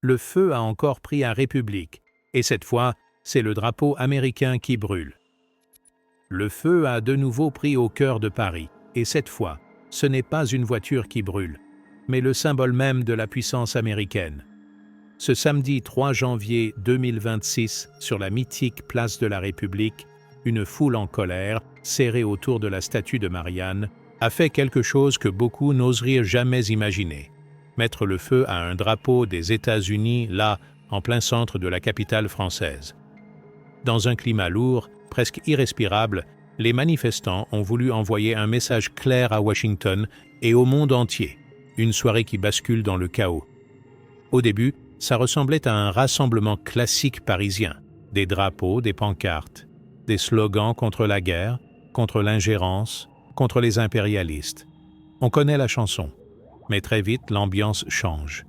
le feu a encore pris à République, et cette fois, c'est le drapeau américain qui brûle. Le feu a de nouveau pris au cœur de Paris, et cette fois, ce n'est pas une voiture qui brûle, mais le symbole même de la puissance américaine. Ce samedi 3 janvier 2026, sur la mythique place de la République, une foule en colère, serrée autour de la statue de Marianne, a fait quelque chose que beaucoup n'oseraient jamais imaginer. Mettre le feu à un drapeau des États-Unis, là, en plein centre de la capitale française. Dans un climat lourd, presque irrespirable, les manifestants ont voulu envoyer un message clair à Washington et au monde entier, une soirée qui bascule dans le chaos. Au début, ça ressemblait à un rassemblement classique parisien, des drapeaux, des pancartes, des slogans contre la guerre, contre l'ingérence, contre les impérialistes. On connaît la chanson, mais très vite l'ambiance change.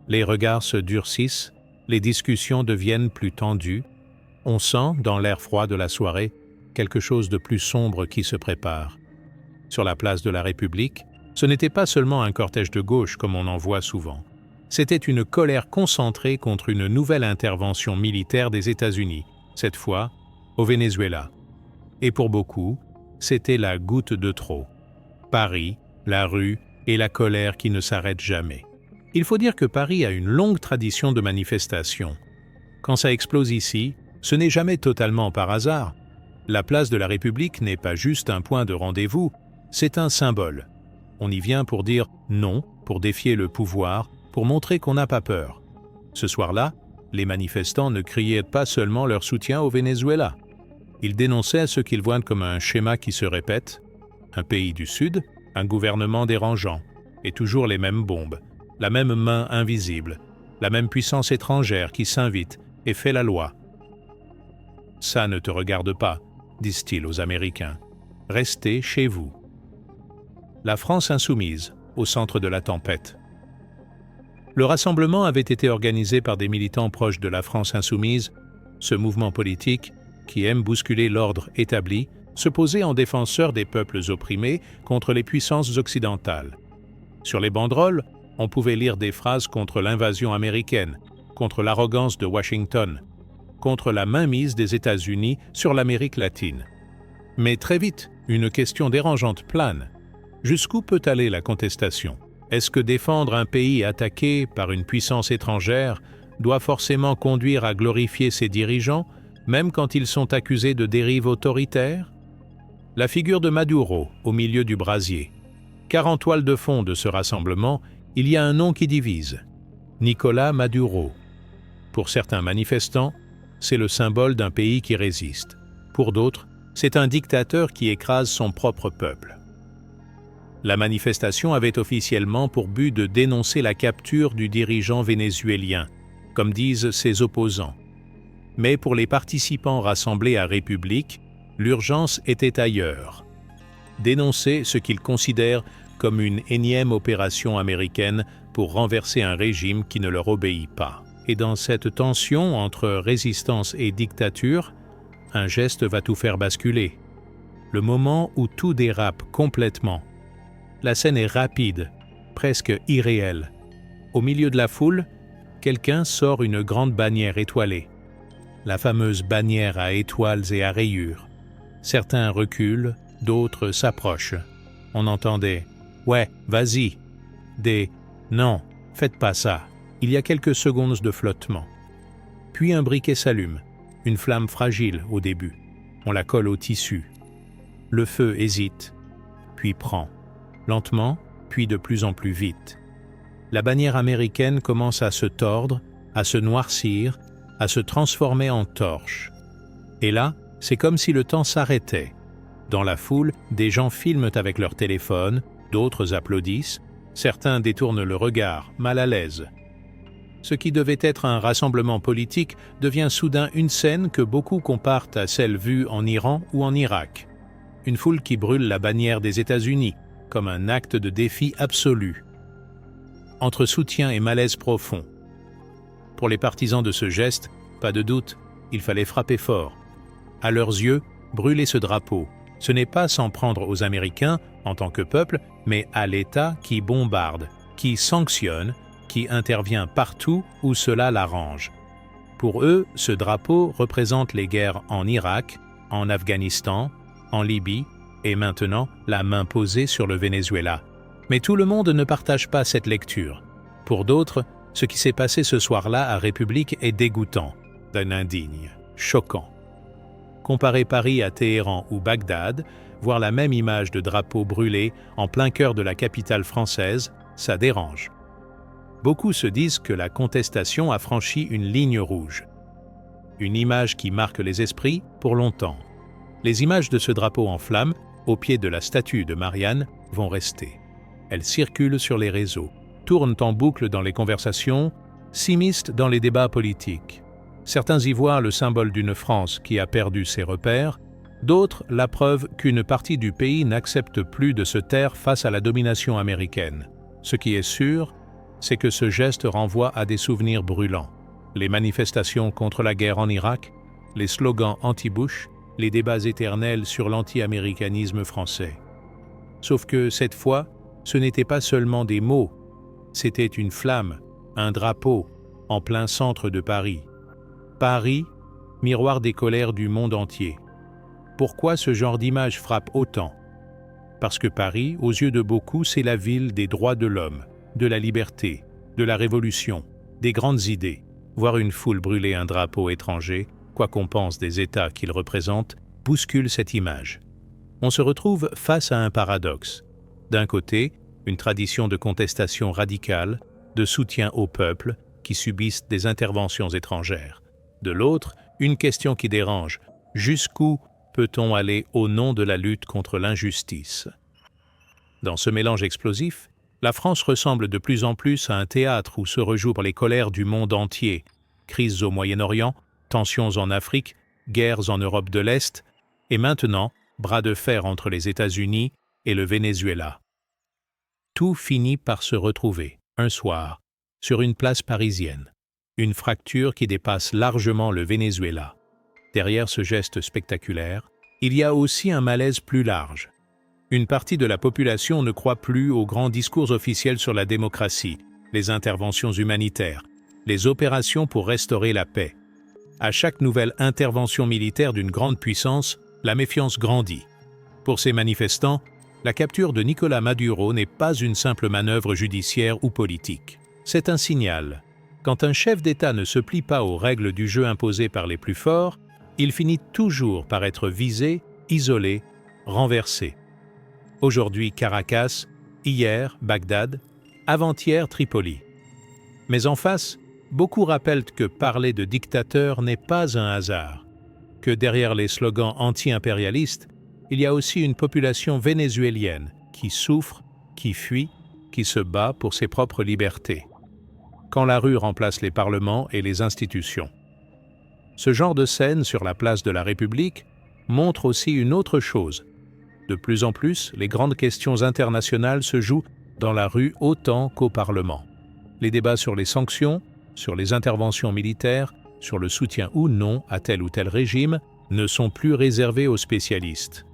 Les regards se durcissent, les discussions deviennent plus tendues. On sent, dans l'air froid de la soirée, quelque chose de plus sombre qui se prépare. Sur la place de la République, ce n'était pas seulement un cortège de gauche comme on en voit souvent. C'était une colère concentrée contre une nouvelle intervention militaire des États-Unis, cette fois au Venezuela. Et pour beaucoup, c'était la goutte de trop. Paris, la rue et la colère qui ne s'arrêtent jamais. Il faut dire que Paris a une longue tradition de manifestations. Quand ça explose ici, ce n'est jamais totalement par hasard. La place de la République n'est pas juste un point de rendez-vous, c'est un symbole. On y vient pour dire non, pour défier le pouvoir, pour montrer qu'on n'a pas peur. Ce soir-là, les manifestants ne criaient pas seulement leur soutien au Venezuela. Ils dénonçaient ce qu'ils voient comme un schéma qui se répète, un pays du Sud, un gouvernement dérangeant, et toujours les mêmes bombes, la même main invisible, la même puissance étrangère qui s'invite et fait la loi. « Ça ne te regarde pas », disent-ils aux Américains. « Restez chez vous. » La France insoumise, au centre de la tempête. Le rassemblement avait été organisé par des militants proches de la France insoumise, ce mouvement politique qui aime bousculer l'ordre établi, se posait en défenseur des peuples opprimés contre les puissances occidentales. Sur les banderoles, on pouvait lire des phrases contre l'invasion américaine, contre l'arrogance de Washington, contre la mainmise des États-Unis sur l'Amérique latine. Mais très vite, une question dérangeante plane. Jusqu'où peut aller la contestation? Est-ce que défendre un pays attaqué par une puissance étrangère doit forcément conduire à glorifier ses dirigeants, même quand ils sont accusés de dérive autoritaire? La figure de Maduro, au milieu du brasier. Car en toile de fond de ce rassemblement, il y a un nom qui divise. Nicolás Maduro. Pour certains manifestants, c'est le symbole d'un pays qui résiste. Pour d'autres, c'est un dictateur qui écrase son propre peuple. La manifestation avait officiellement pour but de dénoncer la capture du dirigeant vénézuélien, comme disent ses opposants. Mais pour les participants rassemblés à République, l'urgence était ailleurs. Dénoncer ce qu'ils considèrent comme une énième opération américaine pour renverser un régime qui ne leur obéit pas. Et dans cette tension entre résistance et dictature, un geste va tout faire basculer. Le moment où tout dérape complètement. La scène est rapide, presque irréelle. Au milieu de la foule, quelqu'un sort une grande bannière étoilée. La fameuse bannière à étoiles et à rayures. Certains reculent, d'autres s'approchent. On entendait « Ouais, vas-y » des « Non, faites pas ça ». Il y a quelques secondes de flottement. Puis un briquet s'allume, une flamme fragile au début. On la colle au tissu. Le feu hésite, puis prend. Lentement, puis de plus en plus vite. La bannière américaine commence à se tordre, à se noircir, à se transformer en torche. Et là, c'est comme si le temps s'arrêtait. Dans la foule, des gens filment avec leur téléphone, d'autres applaudissent, certains détournent le regard, mal à l'aise. Ce qui devait être un rassemblement politique devient soudain une scène que beaucoup comparent à celle vue en Iran ou en Irak. Une foule qui brûle la bannière des États-Unis, comme un acte de défi absolu. Entre soutien et malaise profond. Pour les partisans de ce geste, pas de doute, il fallait frapper fort. À leurs yeux, brûler ce drapeau, ce n'est pas s'en prendre aux Américains en tant que peuple, mais à l'État qui bombarde, qui sanctionne, qui intervient partout où cela l'arrange. Pour eux, ce drapeau représente les guerres en Irak, en Afghanistan, en Libye et maintenant la main posée sur le Venezuela. Mais tout le monde ne partage pas cette lecture. Pour d'autres, ce qui s'est passé ce soir-là à République est dégoûtant, d'un indigne, choquant. Comparer Paris à Téhéran ou Bagdad, voir la même image de drapeau brûlé en plein cœur de la capitale française, ça dérange. Beaucoup se disent que la contestation a franchi une ligne rouge. Une image qui marque les esprits pour longtemps. Les images de ce drapeau en flammes, au pied de la statue de Marianne, vont rester. Elles circulent sur les réseaux, tournent en boucle dans les conversations, s'immiscent dans les débats politiques. Certains y voient le symbole d'une France qui a perdu ses repères, d'autres la preuve qu'une partie du pays n'accepte plus de se taire face à la domination américaine. Ce qui est sûr, c'est que ce geste renvoie à des souvenirs brûlants. Les manifestations contre la guerre en Irak, les slogans anti-Bush, les débats éternels sur l'anti-américanisme français. Sauf que cette fois, ce n'était pas seulement des mots, c'était une flamme, un drapeau, en plein centre de Paris. Paris, miroir des colères du monde entier. Pourquoi ce genre d'image frappe autant? Parce que Paris, aux yeux de beaucoup, c'est la ville des droits de l'homme, de la liberté, de la révolution, des grandes idées. Voir une foule brûler un drapeau étranger, quoi qu'on pense des États qu'il représente, bouscule cette image. On se retrouve face à un paradoxe. D'un côté, une tradition de contestation radicale, de soutien au peuple qui subissent des interventions étrangères. De l'autre, une question qui dérange. Jusqu'où peut-on aller au nom de la lutte contre l'injustice? Dans ce mélange explosif, la France ressemble de plus en plus à un théâtre où se rejouent les colères du monde entier. Crises au Moyen-Orient, tensions en Afrique, guerres en Europe de l'Est, et maintenant, bras de fer entre les États-Unis et le Venezuela. Tout finit par se retrouver, un soir, sur une place parisienne. Une fracture qui dépasse largement le Venezuela. Derrière ce geste spectaculaire, il y a aussi un malaise plus large. Une partie de la population ne croit plus aux grands discours officiels sur la démocratie, les interventions humanitaires, les opérations pour restaurer la paix. À chaque nouvelle intervention militaire d'une grande puissance, la méfiance grandit. Pour ces manifestants, la capture de Nicolás Maduro n'est pas une simple manœuvre judiciaire ou politique. C'est un signal. Quand un chef d'État ne se plie pas aux règles du jeu imposées par les plus forts, il finit toujours par être visé, isolé, renversé. Aujourd'hui Caracas, hier Bagdad, avant-hier Tripoli. Mais en face, beaucoup rappellent que parler de dictateur n'est pas un hasard, que derrière les slogans anti-impérialistes, il y a aussi une population vénézuélienne qui souffre, qui fuit, qui se bat pour ses propres libertés. Quand la rue remplace les parlements et les institutions. Ce genre de scène sur la place de la République montre aussi une autre chose. De plus en plus, les grandes questions internationales se jouent dans la rue autant qu'au Parlement. Les débats sur les sanctions, sur les interventions militaires, sur le soutien ou non à tel ou tel régime, ne sont plus réservés aux spécialistes.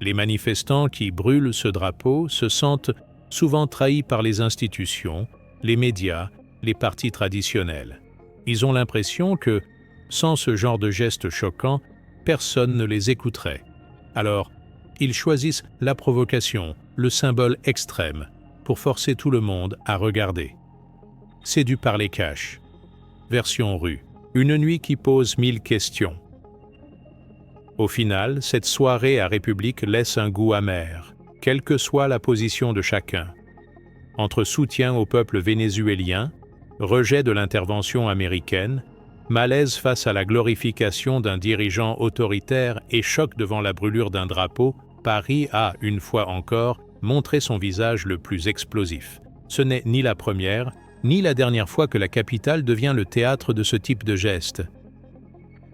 Les manifestants qui brûlent ce drapeau se sentent souvent trahis par les institutions, les médias, les partis traditionnels. Ils ont l'impression que, sans ce genre de gestes choquants, personne ne les écouterait. Alors, ils choisissent la provocation, le symbole extrême, pour forcer tout le monde à regarder. C'est du parler cash. Version rue. Une nuit qui pose 1000 questions. Au final, cette soirée à République laisse un goût amer, quelle que soit la position de chacun. Entre soutien au peuple vénézuélien, rejet de l'intervention américaine, malaise face à la glorification d'un dirigeant autoritaire et choc devant la brûlure d'un drapeau, Paris a, une fois encore, montré son visage le plus explosif. Ce n'est ni la première, ni la dernière fois que la capitale devient le théâtre de ce type de geste.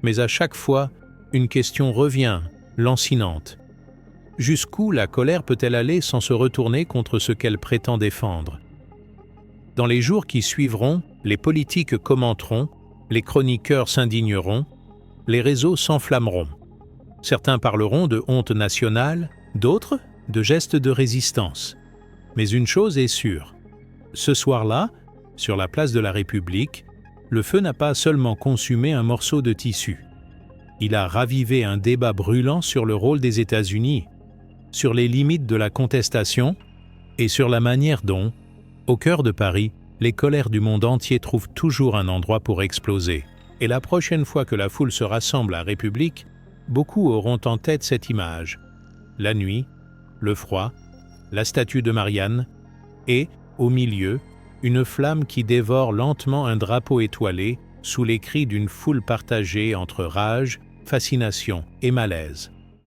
Mais à chaque fois, une question revient, lancinante. Jusqu'où la colère peut-elle aller sans se retourner contre ce qu'elle prétend défendre? Dans les jours qui suivront, les politiques commenteront, les chroniqueurs s'indigneront, les réseaux s'enflammeront. Certains parleront de honte nationale, d'autres de gestes de résistance. Mais une chose est sûre, ce soir-là, sur la place de la République, le feu n'a pas seulement consumé un morceau de tissu. Il a ravivé un débat brûlant sur le rôle des États-Unis, sur les limites de la contestation et sur la manière dont, au cœur de Paris, les colères du monde entier trouvent toujours un endroit pour exploser. Et la prochaine fois que la foule se rassemble à République, beaucoup auront en tête cette image. La nuit, le froid, la statue de Marianne et, au milieu, une flamme qui dévore lentement un drapeau étoilé sous les cris d'une foule partagée entre rage, fascination et malaise.